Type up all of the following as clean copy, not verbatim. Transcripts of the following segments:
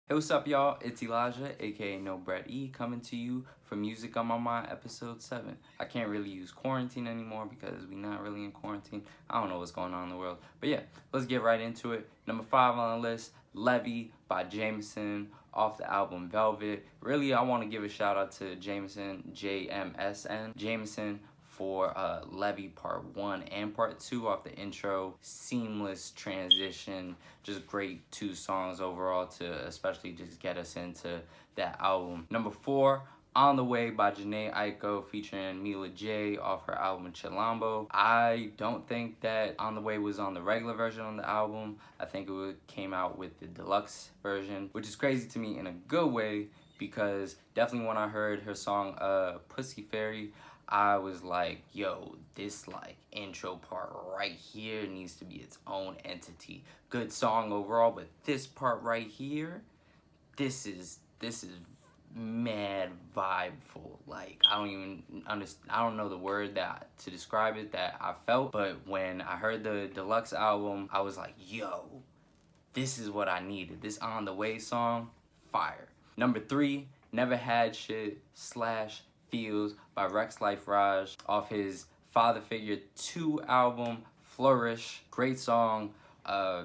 Hey, what's up, y'all? It's Elijah, aka No Bread E, coming to you for Music on My Mind, episode 7. I can't really use quarantine anymore because we're not really in quarantine. I don't know what's going on in the world. But yeah, let's get right into it. Number 5 on the list, Levy by Jameson, off the album Velvet. Really, I want to give a shout out to Jameson, Jameson, for Levy Part 1 and Part 2 off the intro. Seamless transition, just great 2 songs overall to especially just get us into that album. Number 4, On the Way by Jhené Aiko featuring Mila J off her album Chilambo. I don't think that On the Way was on the regular version on the album. I think it came out with the deluxe version, which is crazy to me in a good way because definitely when I heard her song Pussy Fairy, I was like, yo, this like intro part right here needs to be its own entity. Good song overall, but this part right here, this is mad vibeful. Like I don't even understand. I don't know the word that to describe it that I felt, but when I heard the deluxe album, I was like, yo, this is what I needed. This On the Way song, fire. Number 3, Never Had Shit / Feels by Rex Life Raj off his Father Figure 2 album Flourish. Great song.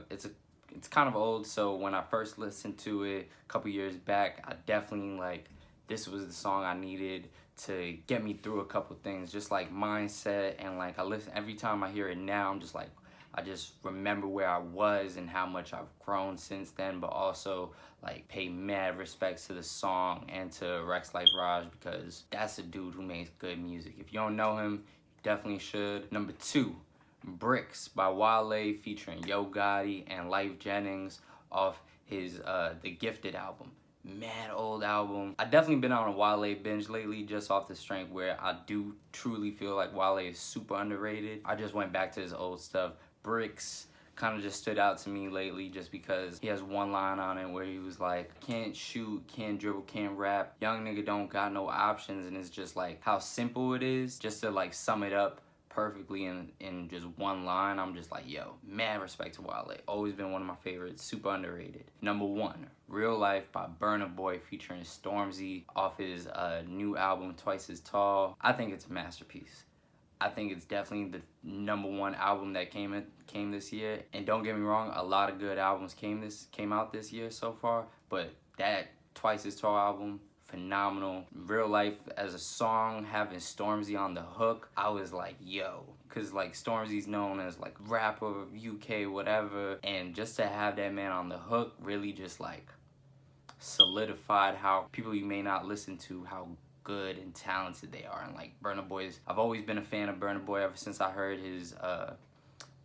It's kind of old, so when I first listened to it a couple years back, I definitely this was the song I needed to get me through a couple things, just like mindset, and like I listen every time I hear it now, I'm just like I just remember where I was and how much I've grown since then, but also like pay mad respects to the song and to Rex Life Raj because that's a dude who makes good music. If you don't know him, you definitely should. Number 2, Bricks by Wale featuring Yo Gotti and Life Jennings off his The Gifted album. Mad old album. I definitely been on a Wale binge lately just off the strength where I do truly feel like Wale is super underrated. I just went back to his old stuff. Bricks kind of just stood out to me lately just because he has one line on it where he was like, can't shoot, can't dribble, can't rap, young nigga don't got no options, and it's just like how simple it is just to like sum it up perfectly in just one line. I'm just like, yo, mad respect to Wale. Always been one of my favorites, super underrated. Number 1, Real Life by Burna Boy featuring Stormzy off his new album Twice as Tall. I think it's a masterpiece. I think it's definitely the number 1 album that came this year. And don't get me wrong, a lot of good albums came out this year so far, but that Twice as Tall album, phenomenal. Real Life as a song, having Stormzy on the hook, I was like, yo, because like Stormzy's known as like rapper of UK, whatever, and just to have that man on the hook really just like solidified how people you may not listen to, how good and talented they are. And like Burna Boy's, I've always been a fan of Burna Boy ever since I heard his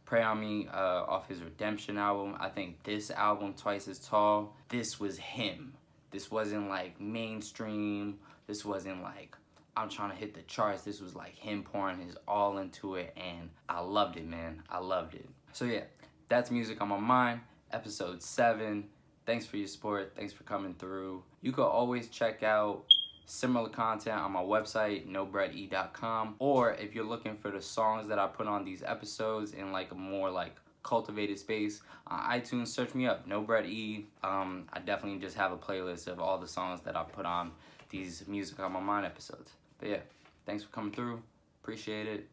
Pray On Me off his Redemption album. I think this album, Twice as Tall, this was him. This wasn't like mainstream. This wasn't like I'm trying to hit the charts. This was like him pouring his all into it, and I loved it, man. I loved it. So yeah, that's Music on My Mind, episode 7. Thanks for your support. Thanks for coming through. You can always check out similar content on my website, nobreade.com, or if you're looking for the songs that I put on these episodes in like a more like cultivated space, on iTunes, search me up, No Bread E. I definitely just have a playlist of all the songs that I put on these Music on My Mind episodes. But yeah, thanks for coming through. Appreciate it.